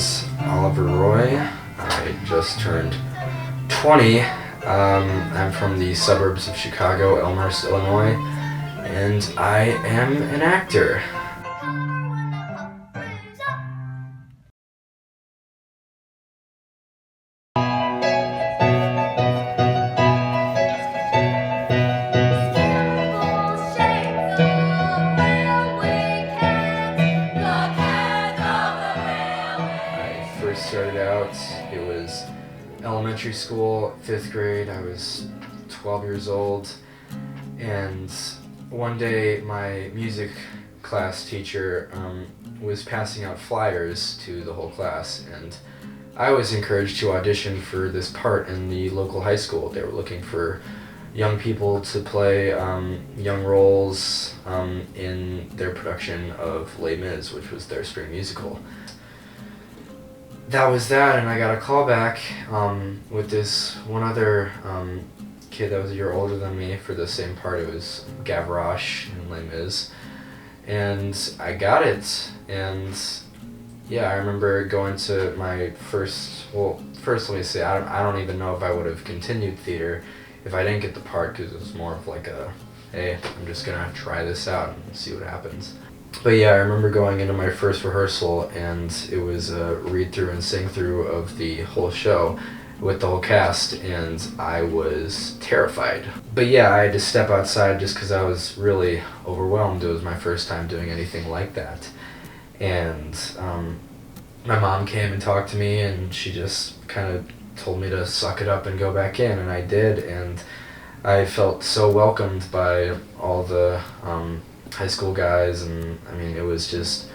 is Oliver Roy. I just turned 20. I'm from the suburbs of Chicago, Elmhurst, Illinois, and I am an actor. I first started out, it was elementary school, 5th grade. I was 12 years old, and one day my music class teacher was passing out flyers to the whole class, and I was encouraged to audition for this part in the local high school. They were looking for young people to play young roles in their production of Les Mis, which was their spring musical. That was that, and I got a call back with this one other kid that was a year older than me for the same part. It was Gavroche in Les Mis, and I got it. And yeah, I remember going to my first let me say, I don't even know if I would have continued theater if I didn't get the part, because it was more of like a, hey, I'm just gonna try this out and see what happens. But yeah, I remember going into my first rehearsal, and it was a read-through and sing-through of the whole show with the whole cast, and I was terrified. But yeah, I had to step outside just because I was really overwhelmed. It was my first time doing anything like that. And my mom came and talked to me, and she just kind of told me to suck it up and go back in, and I did, and I felt so welcomed by all the high school guys, and I mean, it was just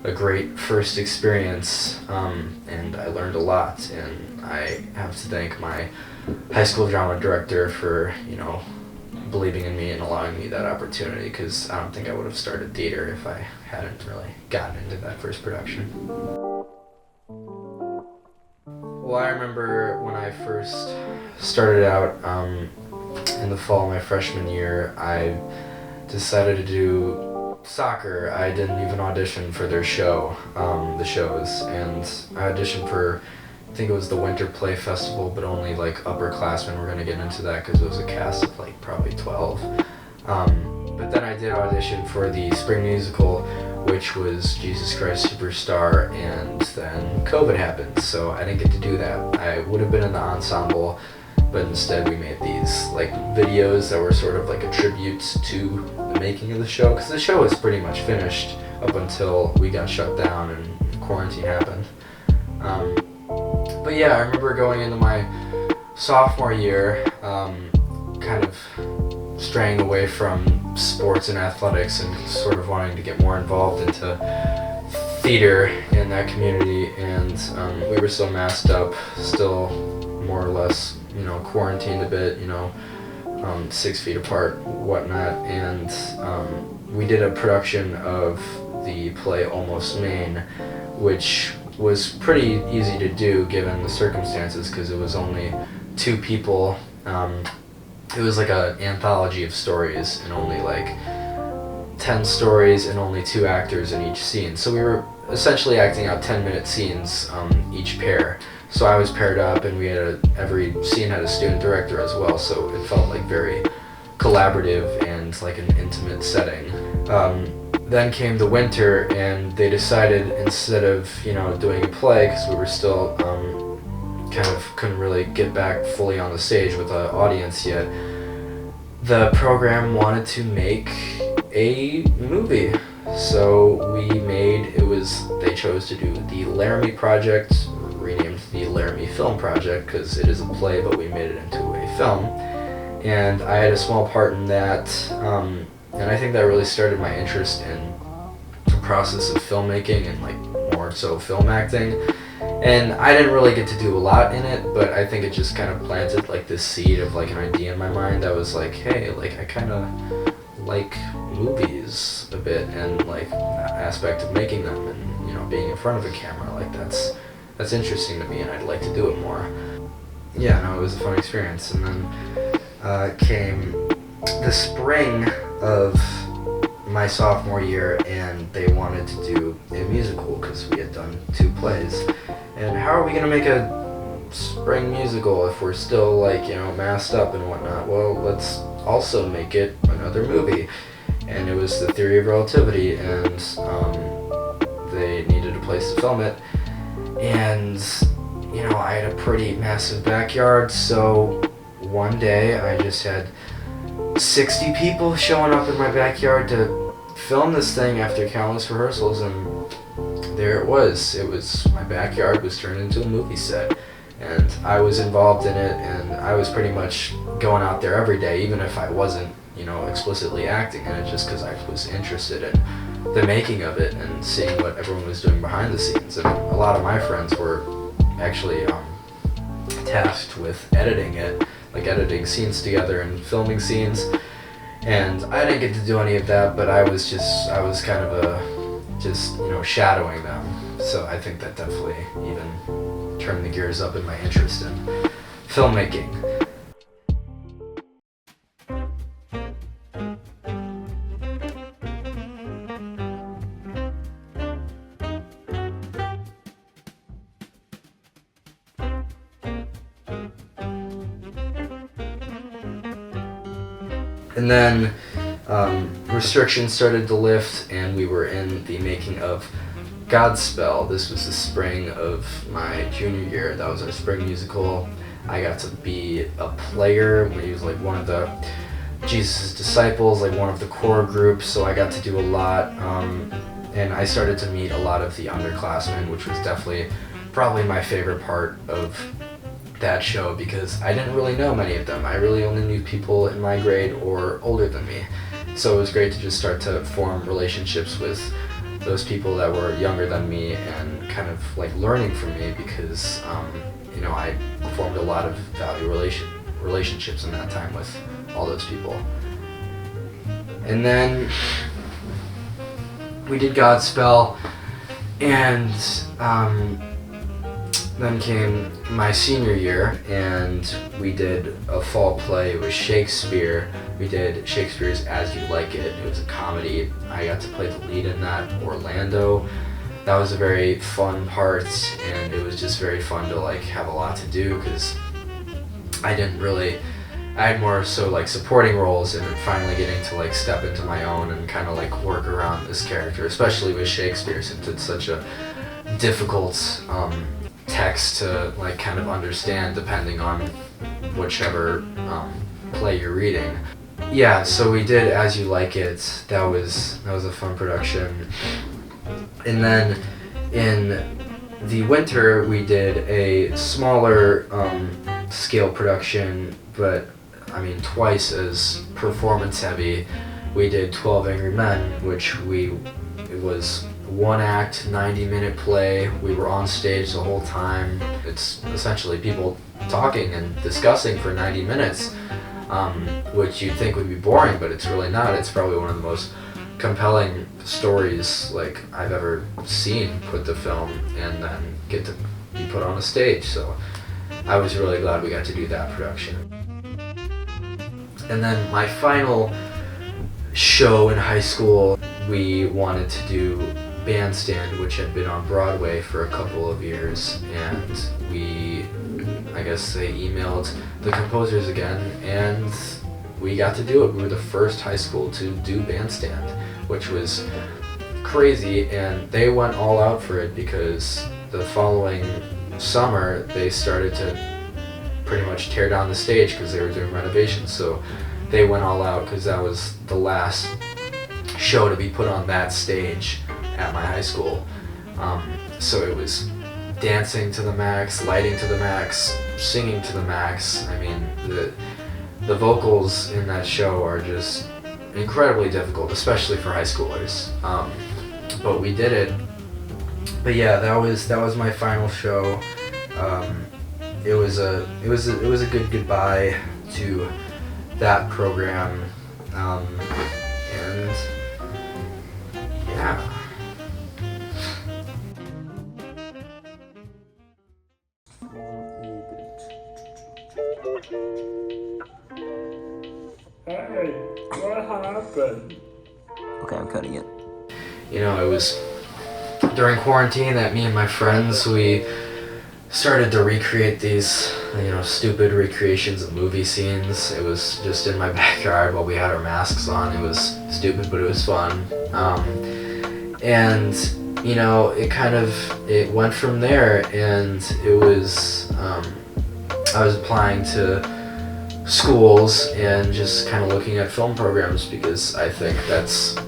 a great first experience, and I learned a lot, and I have to thank my high school drama director for, believing in me and allowing me that opportunity, because I don't think I would have started theater if I hadn't really gotten into that first production. Well, I remember when I first started out in the fall of my freshman year, I decided to do soccer. I didn't even audition for their show, the shows, and I auditioned for, I think it was the Winter Play Festival, but only like upperclassmen were going to get into that because it was a cast of like probably 12. But then I did audition for the spring musical, which was Jesus Christ Superstar, and then COVID happened, so I didn't get to do that. I would have been in the ensemble, but instead we made these like videos that were sort of like a tribute to the making of the show, because the show was pretty much finished up until we got shut down and quarantine happened. But yeah, I remember going into my sophomore year, kind of straying away from sports and athletics and sort of wanting to get more involved into theater in that community, and we were still masked up, still more or less, quarantined a bit, 6 feet apart, whatnot, and we did a production of the play Almost Maine, which was pretty easy to do given the circumstances, because it was only 2 people. It was like an anthology of stories, and only like 10 stories and only 2 actors in each scene. So we were essentially acting out 10-minute scenes each pair. So I was paired up, and we had every scene had a student director as well, so it felt like very collaborative and like an intimate setting. Then came the winter, and they decided, instead of doing a play, because we were still kind of couldn't really get back fully on the stage with the audience yet, the program wanted to make a movie. So they chose to do the Laramie Project, renamed the Laramie Film Project, because it is a play, but we made it into a film. And I had a small part in that, and I think that really started my interest in the process of filmmaking and like more so film acting. And I didn't really get to do a lot in it, but I think it just kind of planted like this seed of like an idea in my mind that was like, hey, like I kind of like movies a bit, and like that aspect of making them, and being in front of a camera, like that's interesting to me, and I'd like to do it more. Yeah, no, it was a fun experience. And then came the spring of my sophomore year, and they wanted to do a musical because we had done 2 plays. And how are we gonna make a spring musical if we're still like, you know, masked up and whatnot? Well, let's also make it another movie. And it was The Theory of Relativity, and they needed a place to film it. And, you know, I had a pretty massive backyard, so one day I just had 60 people showing up in my backyard to film this thing after countless rehearsals, and there it was. My backyard was turned into a movie set, and I was involved in it, and I was pretty much going out there every day, even if I wasn't, you know, explicitly acting in it, just because I was interested in the making of it and seeing what everyone was doing behind the scenes. And a lot of my friends were actually tasked with editing it, like editing scenes together and filming scenes. And I didn't get to do any of that, but I was kind of just, you know, shadowing them. So I think that definitely even turned the gears up in my interest in filmmaking. And then restrictions started to lift, and we were in the making of Godspell. This was the spring of my junior year. That was our spring musical. I got to be a player. He was like one of the Jesus' disciples, like one of the core groups, so I got to do a lot. And I started to meet a lot of the underclassmen, which was definitely probably my favorite part of that show, because I didn't really know many of them. I really only knew people in my grade or older than me. So it was great to just start to form relationships with those people that were younger than me and kind of like learning from me, because you know, I formed a lot of relationships in that time with all those people. And then we did Godspell, and then came my senior year, and we did a fall play. It was Shakespeare. We did Shakespeare's As You Like It. It was a comedy. I got to play the lead in that, Orlando. That was a very fun part, and it was just very fun to like have a lot to do, because I had more so like supporting roles, and finally getting to like step into my own and kind of like work around this character, especially with Shakespeare, since it's such a difficult text to like kind of understand depending on whichever play you're reading. Yeah, so we did As You Like It. That was a fun production. And then in the winter we did a smaller scale production, but I mean twice as performance heavy. We did 12 Angry Men, which it was one act, 90-minute play. We were on stage the whole time. It's essentially people talking and discussing for 90 minutes, which you'd think would be boring, but it's really not. It's probably one of the most compelling stories like I've ever seen put to film and then get to be put on a stage. So I was really glad we got to do that production. And then my final show in high school, we wanted to do Bandstand, which had been on Broadway for a couple of years, and I guess they emailed the composers again, and we got to do it. We were the first high school to do Bandstand, which was crazy, and they went all out for it, because the following summer they started to pretty much tear down the stage because they were doing renovations. So they went all out, because that was the last show to be put on that stage at my high school. So it was dancing to the max, lighting to the max, singing to the max. I mean, the vocals in that show are just incredibly difficult, especially for high schoolers. But we did it. But yeah, that was my final show. It was a good goodbye to that program, and yeah. Hey, what happened? Okay, I'm cutting it. You know, it was during quarantine that me and my friends, we started to recreate these, you know, stupid recreations of movie scenes. It was just in my backyard while we had our masks on. It was stupid, but it was fun. And, you know, it went from there, and it was, I was applying to schools and just kind of looking at film programs because I think that's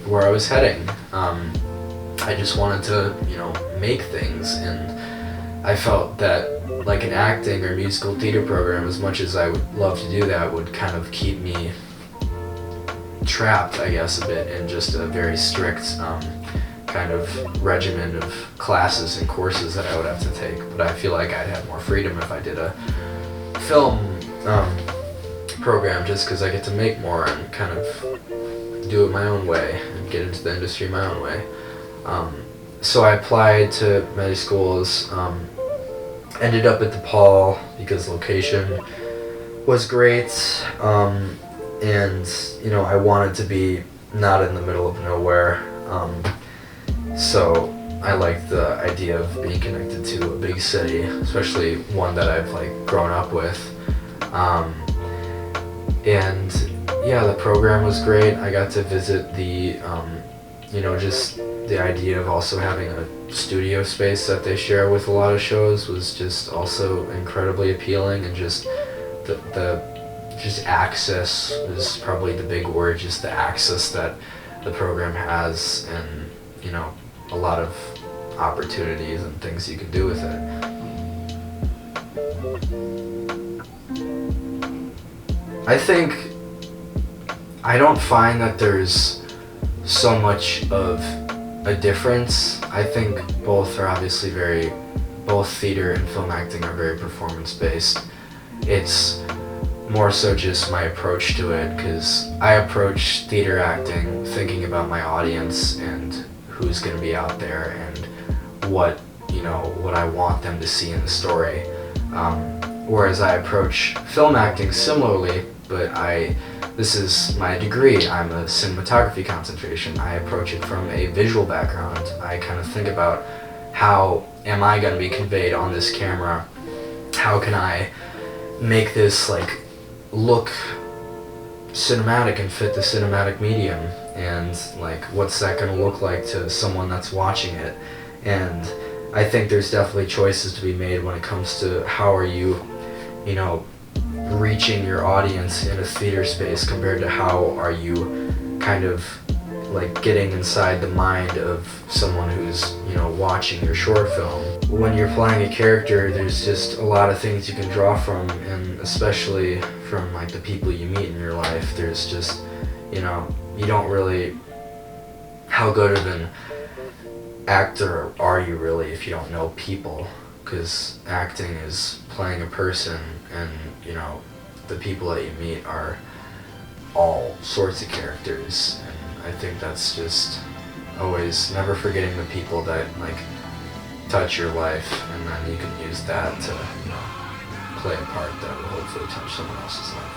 where I was heading. I just wanted to, you know, make things, and I felt that like an acting or musical theater program, as much as I would love to do that, would kind of keep me trapped, I guess, a bit in just a very strict kind of regimen of classes and courses that I would have to take. But I feel like I'd have more freedom if I did a film program, just because I get to make more and kind of do it my own way and get into the industry my own way. So I applied to many schools, ended up at DePaul because location was great, and you know, I wanted to be not in the middle of nowhere, so I liked the idea of being connected to a big city, especially one that I've like grown up with, and yeah, the program was great. I got to visit the, you know, just the idea of also having a studio space that they share with a lot of shows was just also incredibly appealing, and just the just access is probably the big word, just the access that the program has, and you know, a lot of opportunities and things you can do with it. I think I don't find that there's so much of a difference. I think both are obviously both theater and film acting are very performance based. It's more so just my approach to it, because I approach theater acting thinking about my audience and who's going to be out there and what I want them to see in the story. Whereas I approach film acting similarly, but this is my degree. I'm a cinematography concentration. I approach it from a visual background. I kind of think about how am I going to be conveyed on this camera? How can I make this like look cinematic and fit the cinematic medium? And like, what's that going to look like to someone that's watching it? And I think there's definitely choices to be made when it comes to how are you know, reaching your audience in a theater space compared to how are you kind of like getting inside the mind of someone who's, you know, watching your short film. When you're playing a character, there's just a lot of things you can draw from, and especially from like the people you meet in your life. There's just, you know, you don't really, how good of an actor are you really if you don't know people? Because acting is playing a person, and you know, the people that you meet are all sorts of characters, and I think that's just always never forgetting the people that like touch your life, and then you can use that to, you know, play a part that will hopefully touch someone else's life.